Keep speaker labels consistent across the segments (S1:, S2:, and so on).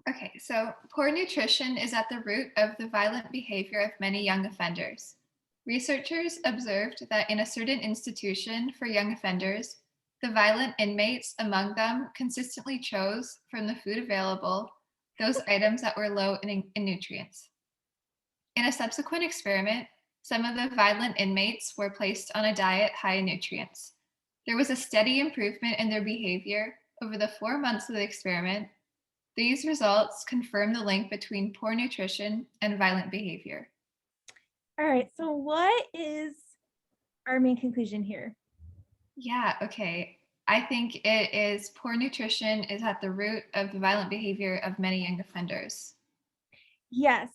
S1: Okay, so poor nutrition is at the root of the violent behavior of many young offenders. Researchers observed that in a certain institution for young offenders, the violent inmates among them consistently chose from the food available those items that were low in nutrients. In a subsequent experiment, some of the violent inmates were placed on a diet high in nutrients. There was a steady improvement in their behavior over the 4 months of the experiment. These results confirm the link between poor nutrition and violent behavior.
S2: All right, so what is our main conclusion here?
S1: Yeah, okay. I think it is poor nutrition is at the root of the violent behavior of many young offenders.
S2: Yes.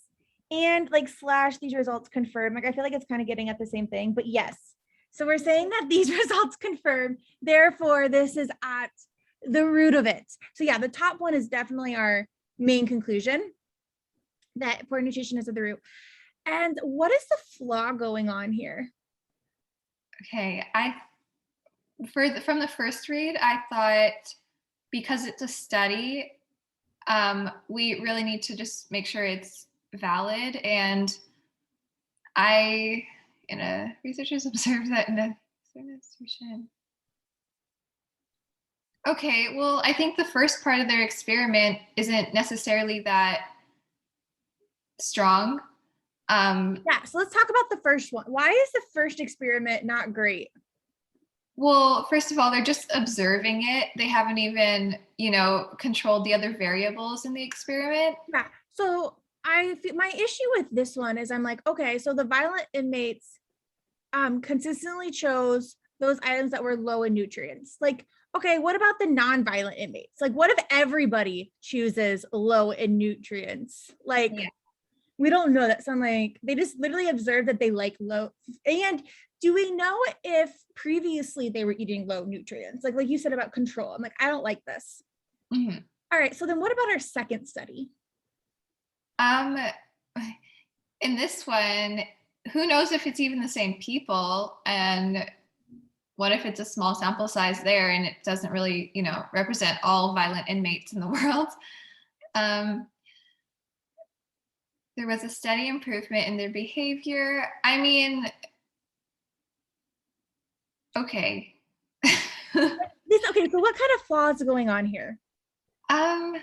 S2: And like slash these results confirm, like I feel like it's kind of getting at the same thing, but yes. So we're saying that these results confirm, therefore this is at the root of it. So yeah, the top one is definitely our main conclusion, that poor nutrition is at the root. And what is the flaw going on here?
S1: Okay, from the first read, I thought because it's a study, we really need to just make sure it's valid. And researchers observed that in a certain institution. Okay, well, I think the first part of their experiment isn't necessarily that strong.
S2: Yeah, so let's talk about the first one. Why is the first experiment not great?
S1: Well, first of all, they're just observing it. They haven't even, controlled the other variables in the experiment.
S2: Yeah, so my issue with this one is I'm like, okay, so the violent inmates consistently chose those items that were low in nutrients. Like, okay, what about the non-violent inmates? Like, what if everybody chooses low in nutrients? Like,
S1: Yeah.
S2: we don't know that. So I'm like, they just literally observed that they like low. And do we know if previously they were eating low nutrients? Like you said about control. I'm like, I don't like this.
S1: Mhm.
S2: All right, so then what about our second study?
S1: Um, in this one, who knows if it's even the same people, and what if it's a small sample size there and it doesn't really, represent all violent inmates in the world? Um, there was a steady improvement in their behavior. I mean, okay.
S2: Okay, so what kind of flaws are going on here?
S1: um,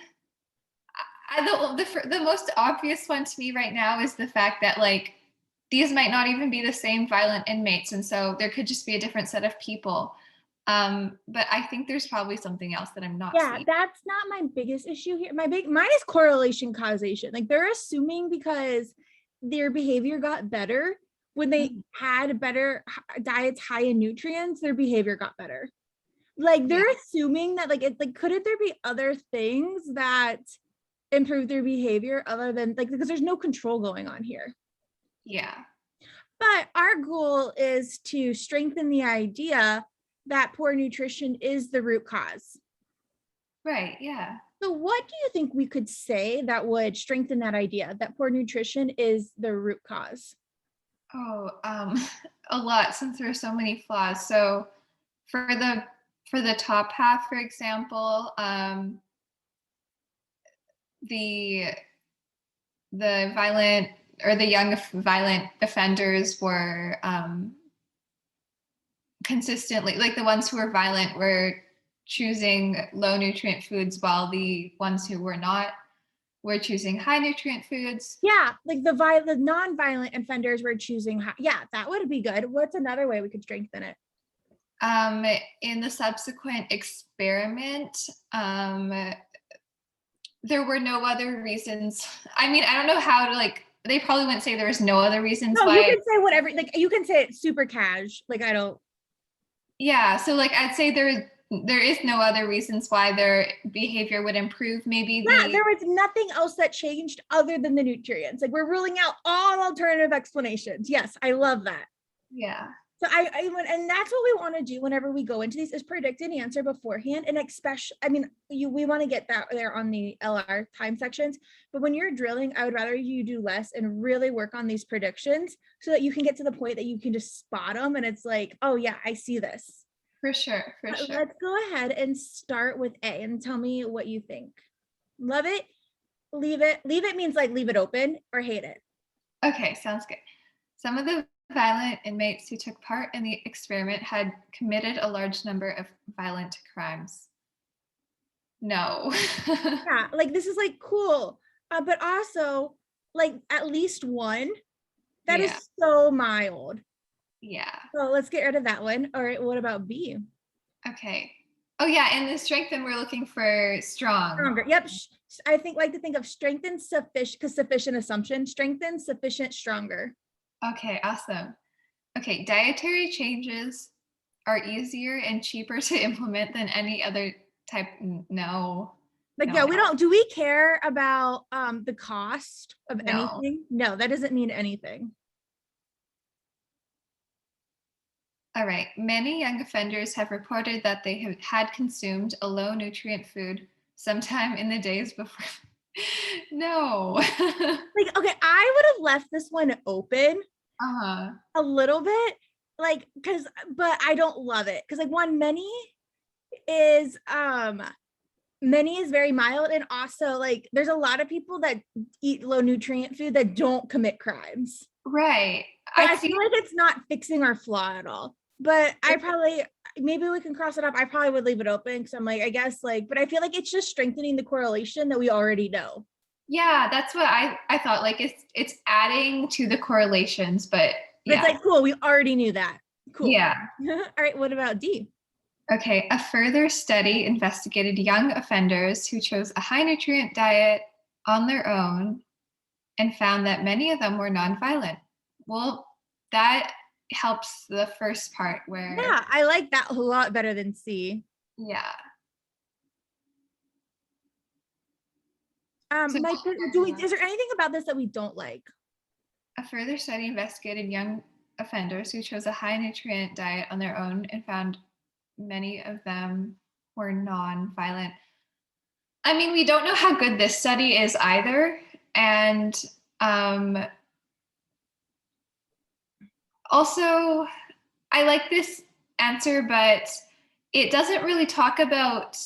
S1: the most obvious one to me right now is the fact that like these might not even be the same violent inmates, and so there could just be a different set of people. But I think there's probably something else that I'm not
S2: Yeah,
S1: seeing.
S2: that's not my biggest issue here. Mine is correlation causation. Like they're assuming because their behavior got better when they
S1: Mhm.
S2: had better diets high in nutrients, their behavior got better. Like
S1: Yeah,
S2: they're assuming that like it's like couldn't there be other things that improve their behavior other than like because there's no control going on here.
S1: yeah,
S2: But our goal is to strengthen the idea that poor nutrition is the root cause.
S1: right, yeah.
S2: So, what do you think we could say that would strengthen that idea that poor nutrition is the root cause?
S1: Oh, a lot since there are so many flaws. So for the top half, for example, the the violent or the young violent offenders were consistently like the ones who were violent were choosing low nutrient foods while the ones who were not were choosing high nutrient foods.
S2: Yeah, like the non-violent offenders were choosing. Yeah, that would be good. What's another way we could strengthen it?
S1: In the subsequent experiment, there were no other reasons. I mean, I don't know how to like. They probably wouldn't say there was no other reasons
S2: No, you
S1: why.
S2: can say whatever. Like you can say it super cash. Like I don't.
S1: Yeah, so like I'd say there is no other reasons why their behavior would improve. Maybe
S2: Yeah, there was nothing else that changed other than the nutrients. Like we're ruling out all alternative explanations. Yes, I love that.
S1: yeah.
S2: So and that's what we want to do whenever we go into these is predict an answer beforehand. And especially, I mean, we want to get that there on the LR time sections, but when you're drilling, I would rather you do less and really work on these predictions so that you can get to the point that you can just spot them. And it's like, oh yeah, I see this.
S1: For sure, for sure.
S2: Let's go ahead and start with A and tell me what you think. Love it. Leave it. Leave it means like leave it open or hate it.
S1: Okay, sounds good. Some of the violent inmates who took part in the experiment had committed a large number of violent crimes. No.
S2: Yeah, like this is like cool. But also like at least one. That
S1: Yeah,
S2: is so mild.
S1: yeah.
S2: So let's get rid of that one. All right, what about B?
S1: Okay. Oh, yeah, and the strength, and we're looking for strong.
S2: Stronger. Yep. I think like to think of strengthen sufficient because sufficient assumption. Strengthen sufficient stronger.
S1: Okay, awesome. Okay, dietary changes are easier and cheaper to implement than any other type. No,
S2: Like,
S1: no,
S2: yeah,
S1: no,
S2: we don't, do we care about the cost of
S1: no.
S2: anything? No, that doesn't mean anything.
S1: All right. Many young offenders have reported that they have had consumed a low nutrient food sometime in the days before. No.
S2: Like, okay, I would have left this one open
S1: Uh-huh.
S2: a little bit, like, because, but I don't love it. Because like one, is many is very mild, and also like there's a lot of people that eat low nutrient food that don't commit crimes.
S1: Right.
S2: So
S1: I
S2: I
S1: see.
S2: feel like it's not fixing our flaw at all. But I probably, maybe we can cross it up. I probably would leave it open because I'm like, I guess like, but I feel like it's just strengthening the correlation that we already know.
S1: Yeah, that's what I thought. Like it's adding to the correlations, but
S2: But it's
S1: yeah.
S2: like, cool, we already knew that. Cool.
S1: Yeah.
S2: All right, what about D?
S1: Okay. A further study investigated young offenders who chose a high nutrient diet on their own and found that many of them were nonviolent. Well, that helps the first part where,
S2: Yeah, I like that a lot better than C.
S1: yeah. So
S2: Like, is there anything about this that we don't like?
S1: a further study investigated young offenders who chose a high nutrient diet on their own and found many of them were non-violent. I mean, we don't know how good this study is either. And um, also, I like this answer, but it doesn't really talk about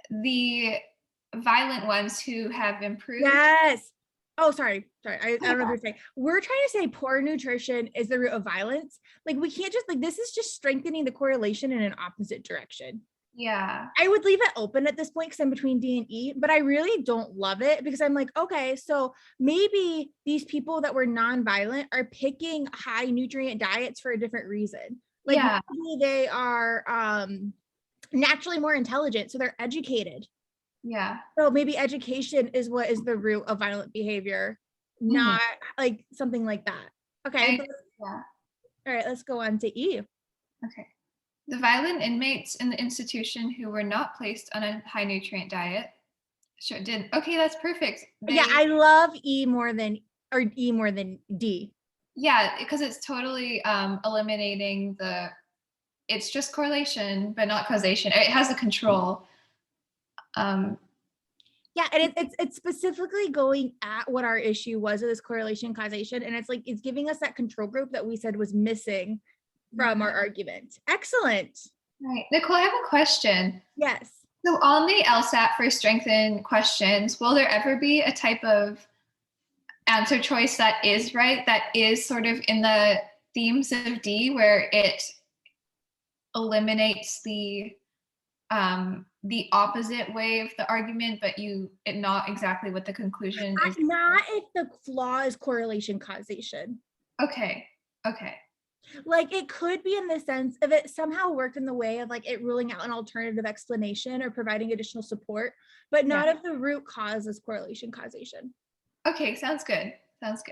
S1: the violent ones who have improved.
S2: Yes. Oh, sorry. I
S1: Oh,
S2: don't know
S1: yeah.
S2: what you're saying. We're trying to say poor nutrition is the root of violence. Like, we can't just, like, this is just strengthening the correlation in an opposite direction.
S1: Yeah.
S2: I would leave it open at this point because I'm between D and E, but I really don't love it because I'm like, okay, so maybe these people that were non-violent are picking high nutrient diets for a different reason. Like
S1: Yeah.
S2: maybe they are naturally more intelligent, so they're educated.
S1: Yeah.
S2: So maybe education is what is the root of violent behavior,
S1: Mhm.
S2: not like something like that. Okay,
S1: Yeah.
S2: all right, let's go on to E.
S1: Okay. The violent inmates in the institution who were not placed on a high nutrient diet sure did. Okay, that's perfect.
S2: Yeah, I love E more than D.
S1: Yeah, because it's totally eliminating it's just correlation, but not causation. It has a control. Um,
S2: Yeah, and it's specifically going at what our issue was with this correlation causation, and it's like it's giving us that control group that we said was missing from our argument. Excellent.
S1: right. Nicole, I have a question.
S2: Yes.
S1: So on the LSAT for strengthen questions, will there ever be a type of answer choice that is right, that is sort of in the themes of D, where it eliminates the opposite way of the argument, but it not exactly what the conclusion is?
S2: Not if the flaw is correlation causation.
S1: Okay. Okay.
S2: Like it could be in the sense if it somehow worked in the way of like it ruling out an alternative explanation or providing additional support, but not if the root cause is correlation causation.
S1: Okay, sounds good. Sounds good.